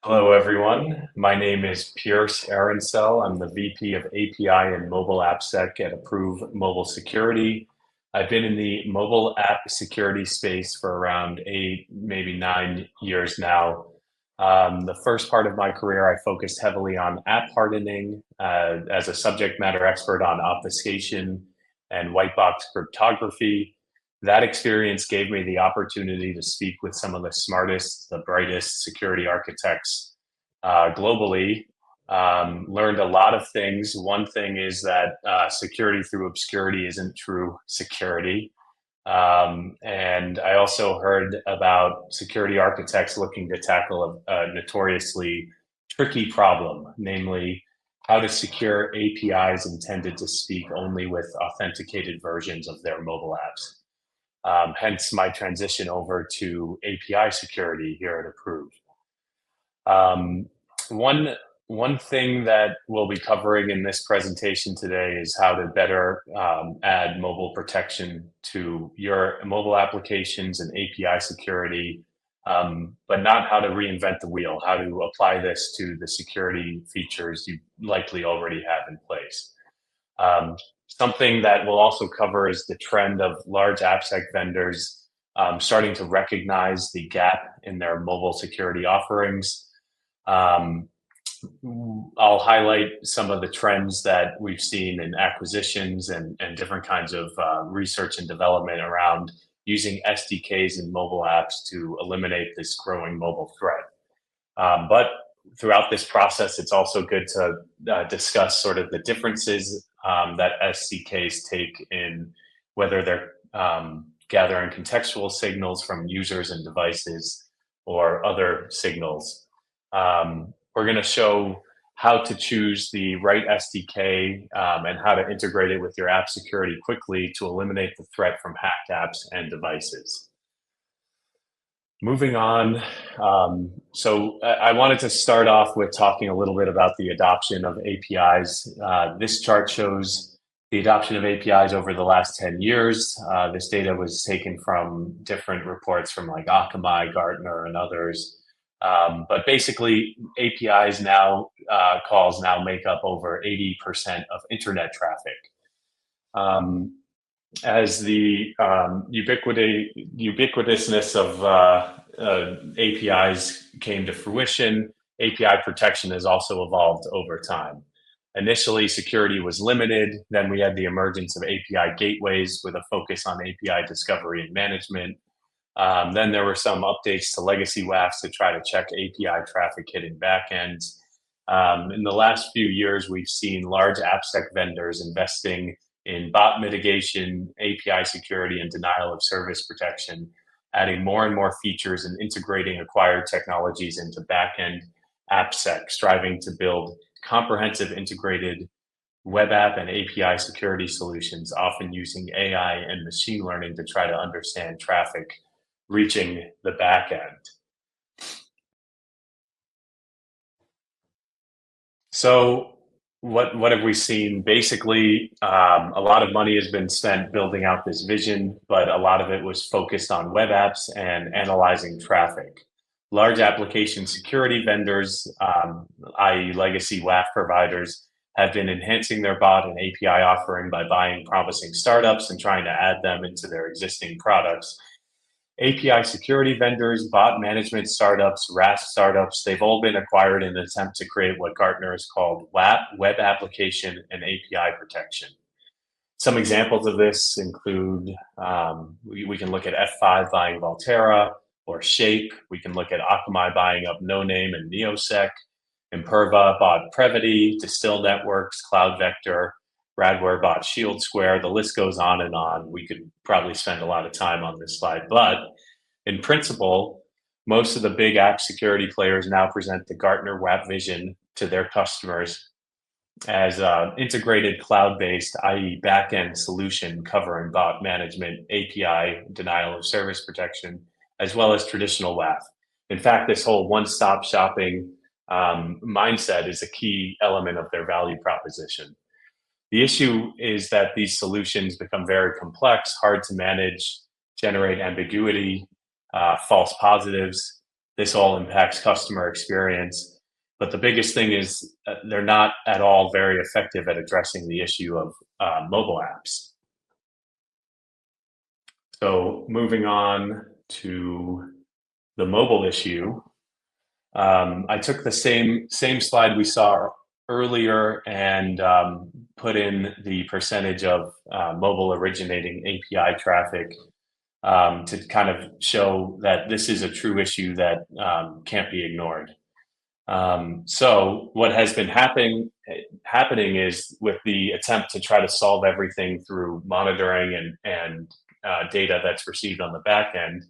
Hello, everyone. My name is Pearce Erensel. I'm the VP of API and Mobile AppSec at Approov Mobile Security. I've been in the mobile app security space for around 8, maybe 9 years now. The first part of my career, I focused heavily on app hardening as a subject matter expert on obfuscation and white box cryptography. That experience gave me the opportunity to speak with some of the smartest, the brightest security architects globally. Learned a lot of things. One thing is that security through obscurity isn't true security. And I also heard about security architects looking to tackle a notoriously tricky problem, namely how to secure APIs intended to speak only with authenticated versions of their mobile apps. Hence my transition over to API security here at Approov. Um, one one thing that we'll be covering in this presentation today is how to better add mobile protection to your mobile applications and API security, but not how to reinvent the wheel, how to apply this to the security features you likely already have in place. Um, Something that we'll also cover is the trend of large AppSec vendors starting to recognize the gap in their mobile security offerings. Um, I'll highlight some of the trends that we've seen in acquisitions and different kinds of research and development around using SDKs in mobile apps to eliminate this growing mobile threat. But throughout this process, it's also good to discuss sort of the differences that SDKs take in whether they're gathering contextual signals from users and devices or other signals. We're going to show how to choose the right SDK and how to integrate it with your app security quickly to eliminate the threat from hacked apps and devices. Moving on, so I wanted to start off with talking a little bit about the adoption of APIs. This chart shows the adoption of APIs over the last 10 years. This data was taken from different reports from like Akamai, Gartner, and others. But basically, APIs now, calls now make up over 80% of internet traffic. As the ubiquitousness of APIs came to fruition, API protection has also evolved over time. Initially, security was limited. Then we had the emergence of API gateways with a focus on API discovery and management. Then there were some updates to legacy WAFs to try to check API traffic hitting backends. In the last few years, we've seen large AppSec vendors investing in bot mitigation, API security, and denial of service protection, adding more and more features and integrating acquired technologies into backend AppSec, striving to build comprehensive integrated web app and API security solutions, often using AI and machine learning to try to understand traffic reaching the backend. So what have we seen? Basically, a lot of money has been spent building out this vision, but a lot of it was focused on web apps and analyzing traffic. Large application security vendors, i.e. legacy WAF providers, have been enhancing their bot and API offering by buying promising startups and trying to add them into their existing products. API security vendors, bot management startups, RAS startups, they've all been acquired in an attempt to create what Gartner has called web application and API protection. Some examples of this include, we can look at F5 buying Volterra or Shape. We can look at Akamai buying up No Name and Neosec. Imperva bought Previty, Distill Networks, Cloud Vector, Radware bought Shield Square. The list goes on and on. We could probably spend a lot of time on this slide, but in principle, most of the big app security players now present the Gartner WAP vision to their customers as integrated cloud-based, i.e. back-end solution covering bot management, API, denial of service protection, as well as traditional WAF. In fact, this whole one-stop shopping mindset is a key element of their value proposition. The issue is that these solutions become very complex, hard to manage, generate ambiguity, false positives. This all impacts customer experience. But the biggest thing is they're not at all very effective at addressing the issue of mobile apps. So moving on to the mobile issue, I took the same slide we saw earlier and put in the percentage of mobile originating API traffic to kind of show that this is a true issue that can't be ignored. So what has been happening is with the attempt to try to solve everything through monitoring and data that's received on the back end,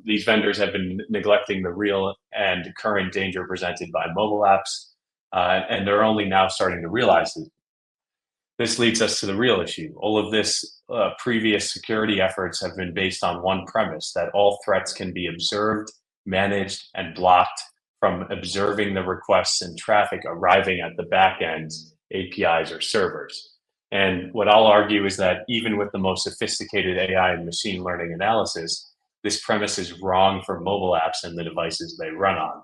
these vendors have been neglecting the real and current danger presented by mobile apps, and they're only now starting to realize it. This leads us to the real issue. All of this previous security efforts have been based on one premise, that all threats can be observed, managed, and blocked from observing the requests and traffic arriving at the back ends, APIs or servers. And what I'll argue is that even with the most sophisticated AI and machine learning analysis, this premise is wrong for mobile apps and the devices they run on.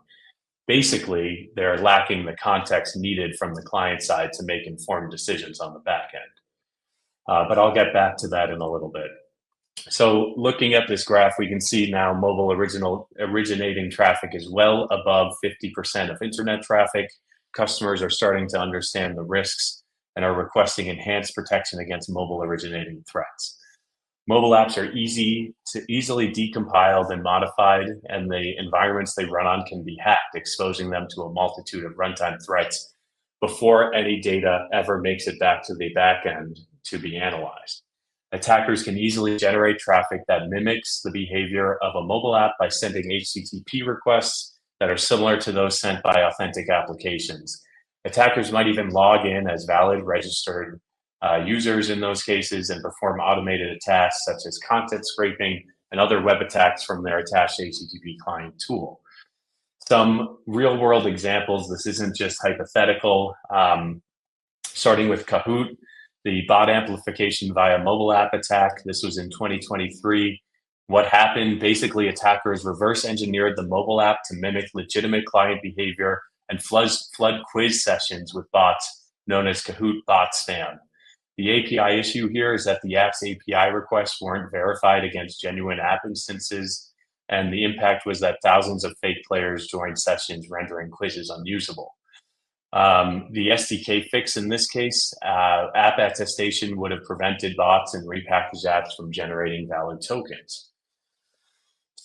Basically, they're lacking the context needed from the client side to make informed decisions on the back end. But I'll get back to that in a little bit. So looking at this graph, we can see now mobile originating traffic is well above 50% of internet traffic. Customers are starting to understand the risks and are requesting enhanced protection against mobile originating threats. Mobile apps are easily decompiled and modified, and the environments they run on can be hacked, exposing them to a multitude of runtime threats before any data ever makes it back to the back end to be analyzed. Attackers can easily generate traffic that mimics the behavior of a mobile app by sending HTTP requests that are similar to those sent by authentic applications. Attackers might even log in as valid registered users in those cases and perform automated attacks such as content scraping and other web attacks from their attached HTTP client tool. Some real-world examples, this isn't just hypothetical, starting with Kahoot, the bot amplification via mobile app attack. This was in 2023. What happened? Basically, attackers reverse engineered the mobile app to mimic legitimate client behavior and flood quiz sessions with bots known as Kahoot bot spam. The API issue here is that the app's API requests weren't verified against genuine app instances, and the impact was that thousands of fake players joined sessions, rendering quizzes unusable. The SDK fix in this case, app attestation, would have prevented bots and repackaged apps from generating valid tokens.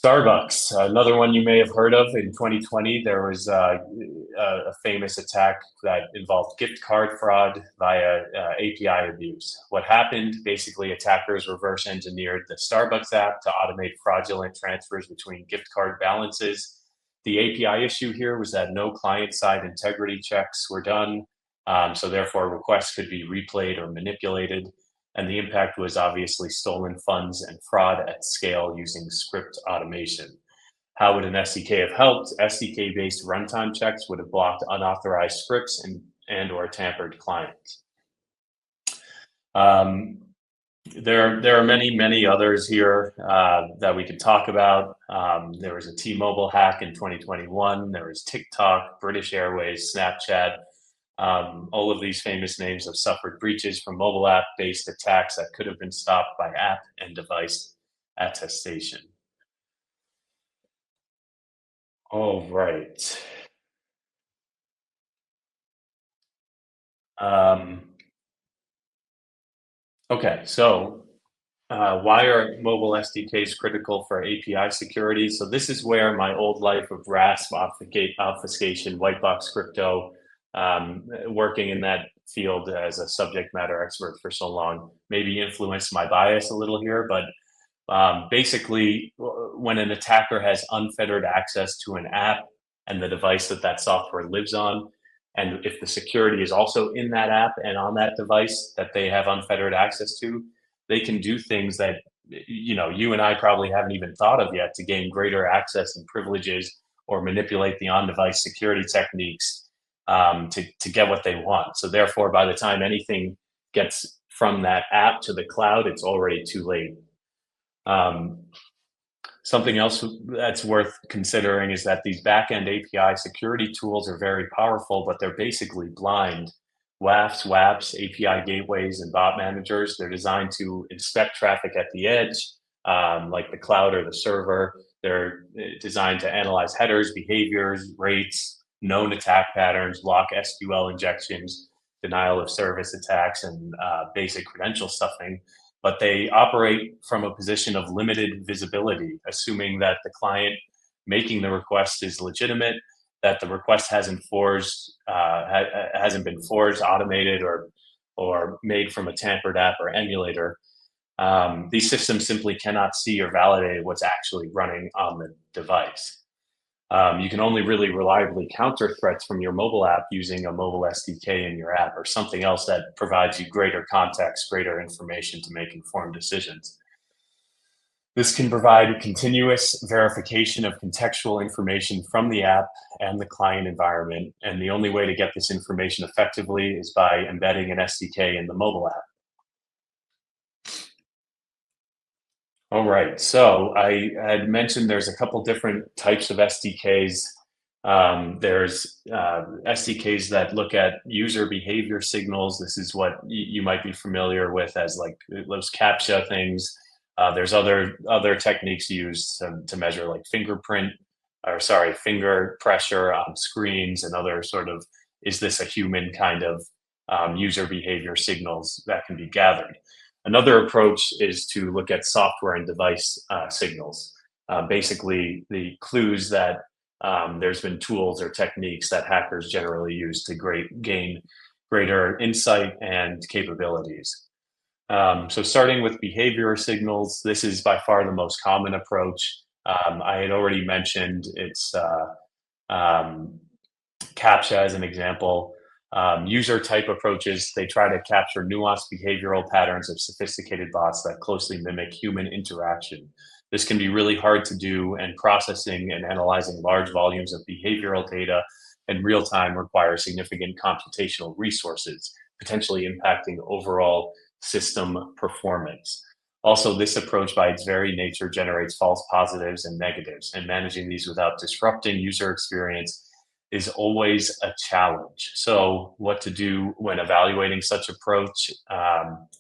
Starbucks, another one you may have heard of. In 2020, there was a famous attack that involved gift card fraud via API abuse. What happened? Basically, attackers reverse engineered the Starbucks app to automate fraudulent transfers between gift card balances. The API issue here was that no client-side integrity checks were done, so therefore requests could be replayed or manipulated. And the impact was obviously stolen funds and fraud at scale using script automation. How would an SDK have helped? SDK-based runtime checks would have blocked unauthorized scripts and or tampered clients. There are many others here that we could talk about. There was a T-Mobile hack in 2021. There was TikTok, British Airways, Snapchat. All of these famous names have suffered breaches from mobile app-based attacks that could have been stopped by app and device attestation. All right. Okay, so why are mobile SDKs critical for API security? So this is where my old life of RASP, obfuscation, white box crypto, working in that field as a subject matter expert for so long, maybe influenced my bias a little here, but basically when an attacker has unfettered access to an app and the device that software lives on, and if the security is also in that app and on that device that they have unfettered access to, they can do things that you and I probably haven't even thought of yet to gain greater access and privileges or manipulate the on-device security techniques to get what they want. So therefore, by the time anything gets from that app to the cloud, it's already too late. Something else that's worth considering is that these backend API security tools are very powerful, but they're basically blind. WAFs, WAPs, API gateways, and bot managers, they're designed to inspect traffic at the edge, like the cloud or the server. They're designed to analyze headers, behaviors, rates, known attack patterns, block SQL injections, denial of service attacks, and basic credential stuffing. But they operate from a position of limited visibility, assuming that the client making the request is legitimate, that the request hasn't been forged, automated, or made from a tampered app or emulator. These systems simply cannot see or validate what's actually running on the device. You can only really reliably counter threats from your mobile app using a mobile SDK in your app or something else that provides you greater context, greater information to make informed decisions. This can provide continuous verification of contextual information from the app and the client environment. And the only way to get this information effectively is by embedding an SDK in the mobile app. All right, so I had mentioned there's a couple different types of SDKs. There's SDKs that look at user behavior signals. This is what you might be familiar with as like those CAPTCHA things. There's other techniques used to measure like finger pressure on screens and other sort of, is this a human kind of user behavior signals that can be gathered. Another approach is to look at software and device signals. Basically, the clues that there's been tools or techniques that hackers generally use to gain greater insight and capabilities. So starting with behavior signals, this is by far the most common approach. I had already mentioned it's CAPTCHA as an example. User type approaches, they try to capture nuanced behavioral patterns of sophisticated bots that closely mimic human interaction. This can be really hard to do, and processing and analyzing large volumes of behavioral data in real time requires significant computational resources, potentially impacting overall system performance. Also, this approach by its very nature generates false positives and negatives, and managing these without disrupting user experience is always a challenge. So what to do when evaluating such approach?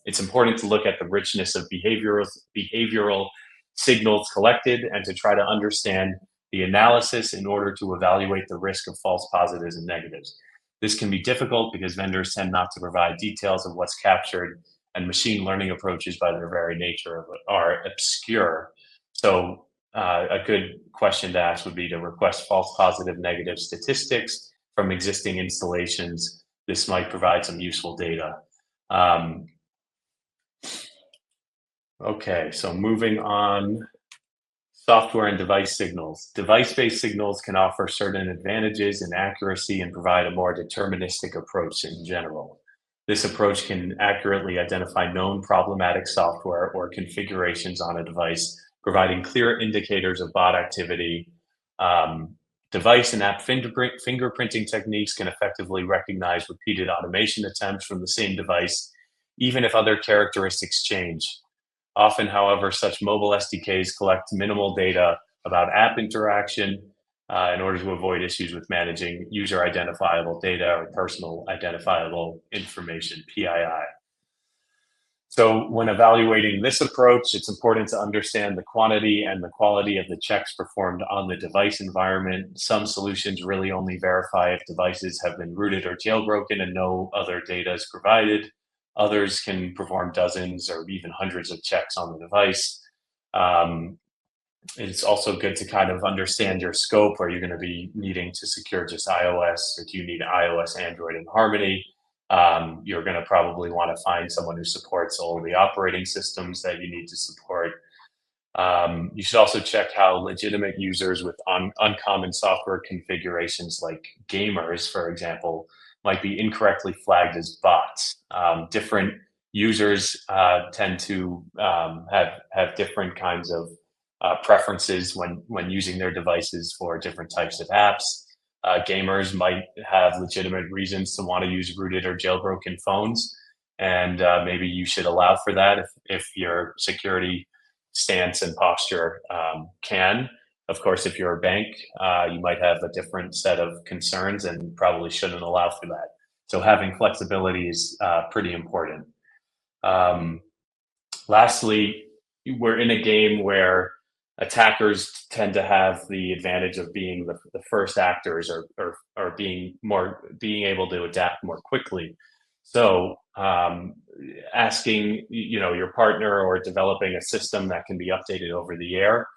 It's important to look at the richness of behavioral signals collected and to try to understand the analysis in order to evaluate the risk of false positives and negatives. This can be difficult because vendors tend not to provide details of what's captured, and machine learning approaches by their very nature are obscure. So a good question to ask would be to request false positive negative statistics from existing installations. This might provide some useful data. Okay, so moving on, software and device signals. Device-based signals can offer certain advantages in accuracy and provide a more deterministic approach in general. This approach can accurately identify known problematic software or configurations on a device, providing clear indicators of bot activity. Device and app fingerprinting techniques can effectively recognize repeated automation attempts from the same device, even if other characteristics change. Often, however, such mobile SDKs collect minimal data about app interaction in order to avoid issues with managing user identifiable data or personal identifiable information, PII. So when evaluating this approach, it's important to understand the quantity and the quality of the checks performed on the device environment. Some solutions really only verify if devices have been rooted or jailbroken and no other data is provided. Others can perform dozens or even hundreds of checks on the device. It's also good to kind of understand your scope. Are you going to be needing to secure just iOS, or do you need iOS, Android, and Harmony? You're going to probably want to find someone who supports all of the operating systems that you need to support. You should also check how legitimate users with uncommon software configurations, like gamers, for example, might be incorrectly flagged as bots. Different users tend to have different kinds of preferences when using their devices for different types of apps. Gamers might have legitimate reasons to want to use rooted or jailbroken phones, and maybe you should allow for that if your security stance and posture can. Of course, if you're a bank, you might have a different set of concerns and probably shouldn't allow for that. So having flexibility is pretty important. Lastly, we're in a game where attackers tend to have the advantage of being the first actors, or being able to adapt more quickly. So asking your partner or developing a system that can be updated over the air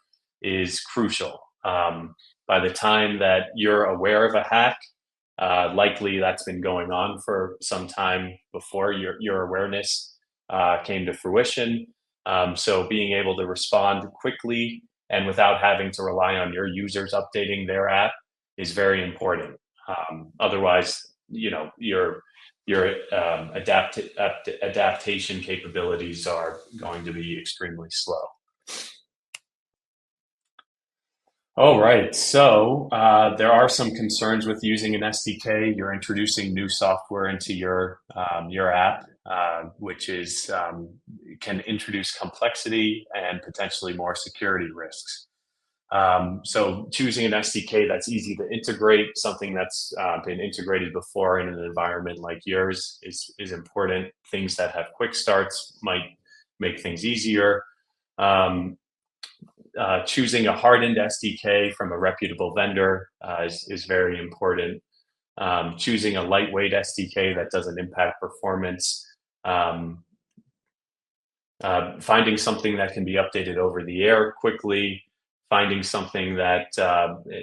is crucial. By the time that you're aware of a hack, likely that's been going on for some time before your awareness came to fruition. So being able to respond quickly and without having to rely on your users updating their app is very important. Otherwise, your adaptation capabilities are going to be extremely slow. All right, so there are some concerns with using an SDK. You're introducing new software into your app, which can introduce complexity and potentially more security risks. So choosing an SDK that's easy to integrate, something that's been integrated before in an environment like yours is important. Things that have quick starts might make things easier. Choosing a hardened SDK from a reputable vendor is very important. Choosing a lightweight SDK that doesn't impact performance. Finding something that can be updated over the air quickly. Finding something that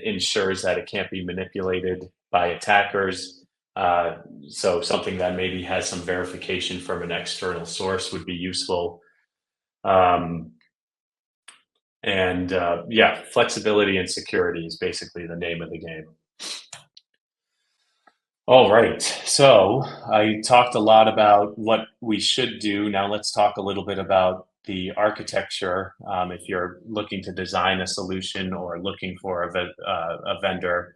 ensures that it can't be manipulated by attackers. So something that maybe has some verification from an external source would be useful. Yeah, flexibility and security is basically the name of the game. All right, so I talked a lot about what we should do. Now let's talk a little bit about the architecture. If you're looking to design a solution or looking for a vendor,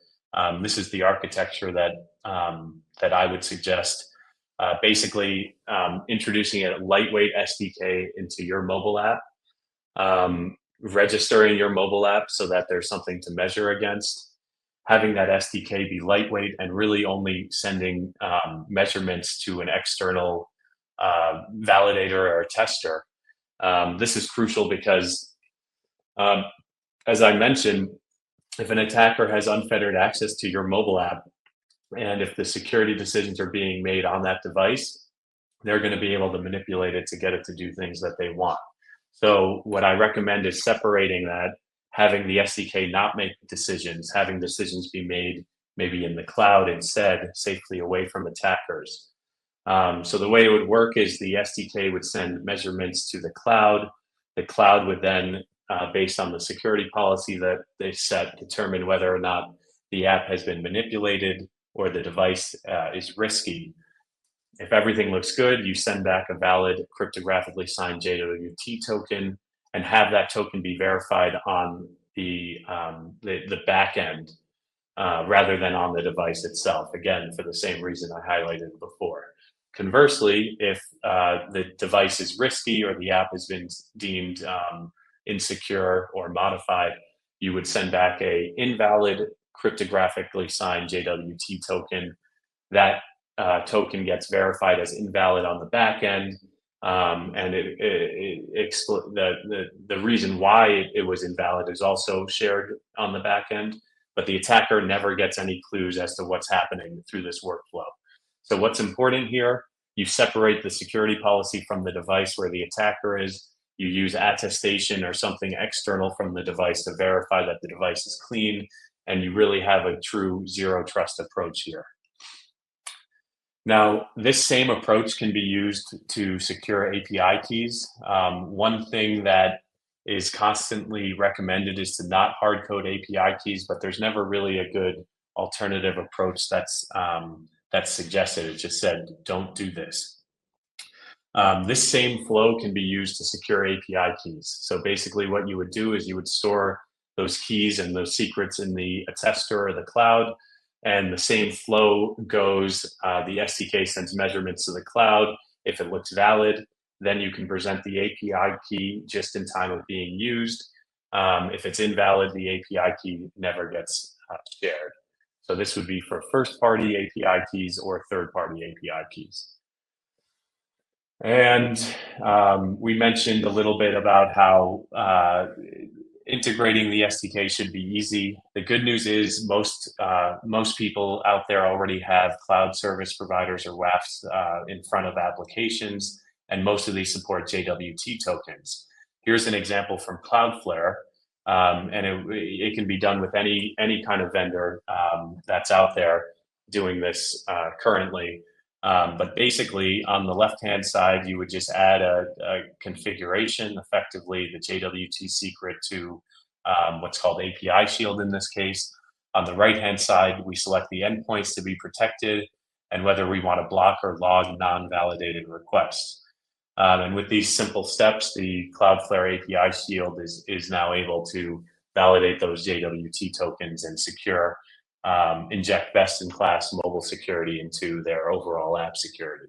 this is the architecture that I would suggest. Basically, introducing a lightweight SDK into your mobile app. Registering your mobile app so that there's something to measure against, having that SDK be lightweight and really only sending measurements to an external validator or tester. This is crucial because, as I mentioned, if an attacker has unfettered access to your mobile app, and if the security decisions are being made on that device, they're going to be able to manipulate it to get it to do things that they want. So what I recommend is separating that, having the SDK not make decisions, having decisions be made maybe in the cloud instead, safely away from attackers. So the way it would work is the SDK would send measurements to the cloud. The cloud would then, based on the security policy that they set, determine whether or not the app has been manipulated or the device is risky. If everything looks good, you send back a valid cryptographically signed JWT token and have that token be verified on the back end rather than on the device itself, again, for the same reason I highlighted before. Conversely, if the device is risky or the app has been deemed insecure or modified, you would send back a invalid cryptographically signed JWT token. That token gets verified as invalid on the back end, and the reason why it was invalid is also shared on the back end, but the attacker never gets any clues as to what's happening through this workflow. So what's important here, you separate the security policy from the device where the attacker is. You use attestation or something external from the device to verify that the device is clean, and you really have a true zero trust approach here. Now, this same approach can be used to secure API keys. One thing that is constantly recommended is to not hard code API keys, but there's never really a good alternative approach that's suggested. It just said, don't do this. This same flow can be used to secure API keys. So basically what you would do is you would store those keys and those secrets in the attester or the cloud. And the same flow goes, the SDK sends measurements to the cloud. If it looks valid, then you can present the API key just in time of being used. If it's invalid, the API key never gets shared. So this would be for first-party API keys or third-party API keys. And we mentioned a little bit about how integrating the SDK should be easy. The good news is most people out there already have cloud service providers or WAFs in front of applications, and most of these support JWT tokens. Here's an example from Cloudflare, and it can be done with any kind of vendor that's out there doing this currently. But basically, on the left-hand side, you would just add a configuration, effectively the JWT secret to what's called API Shield in this case. On the right-hand side, we select the endpoints to be protected and whether we want to block or log non-validated requests. And with these simple steps, the Cloudflare API Shield is now able to validate those JWT tokens and secure inject best-in-class mobile security into their overall app security.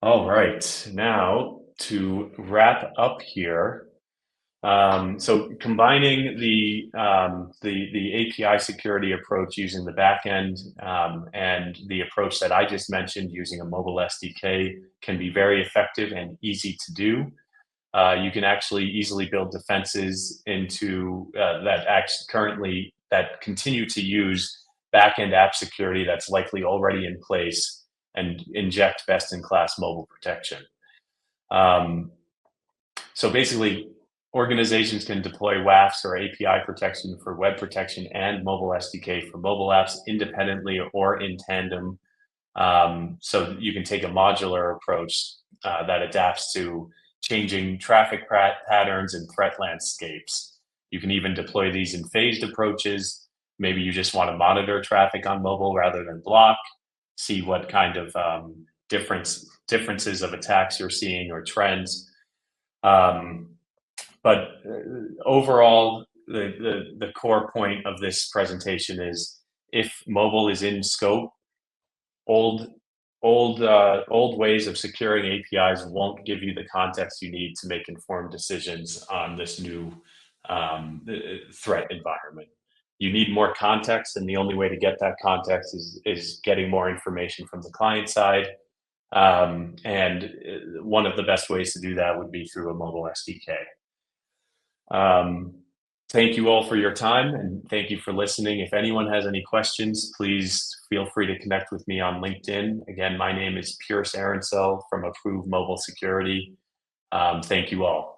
All right, now to wrap up here. So combining the API security approach using the backend and the approach that I just mentioned using a mobile SDK can be very effective and easy to do. You can actually easily build defenses into that continue to use backend app security that's likely already in place and inject best-in-class mobile protection. So basically, organizations can deploy WAFs or API protection for web protection and mobile SDK for mobile apps independently or in tandem. So you can take a modular approach that adapts to changing traffic patterns and threat landscapes. You can even deploy these in phased approaches. Maybe you just want to monitor traffic on mobile rather than block, see what kind of differences of attacks you're seeing or trends. But overall, the core point of this presentation is if mobile is in scope, old ways of securing APIs won't give you the context you need to make informed decisions on this new threat environment. You need more context, and the only way to get that context is getting more information from the client side. And one of the best ways to do that would be through a mobile SDK. Thank you all for your time, and thank you for listening. If anyone has any questions, please feel free to connect with me on LinkedIn. Again, my name is Pearce Erensel from Approov Mobile Security. Thank you all.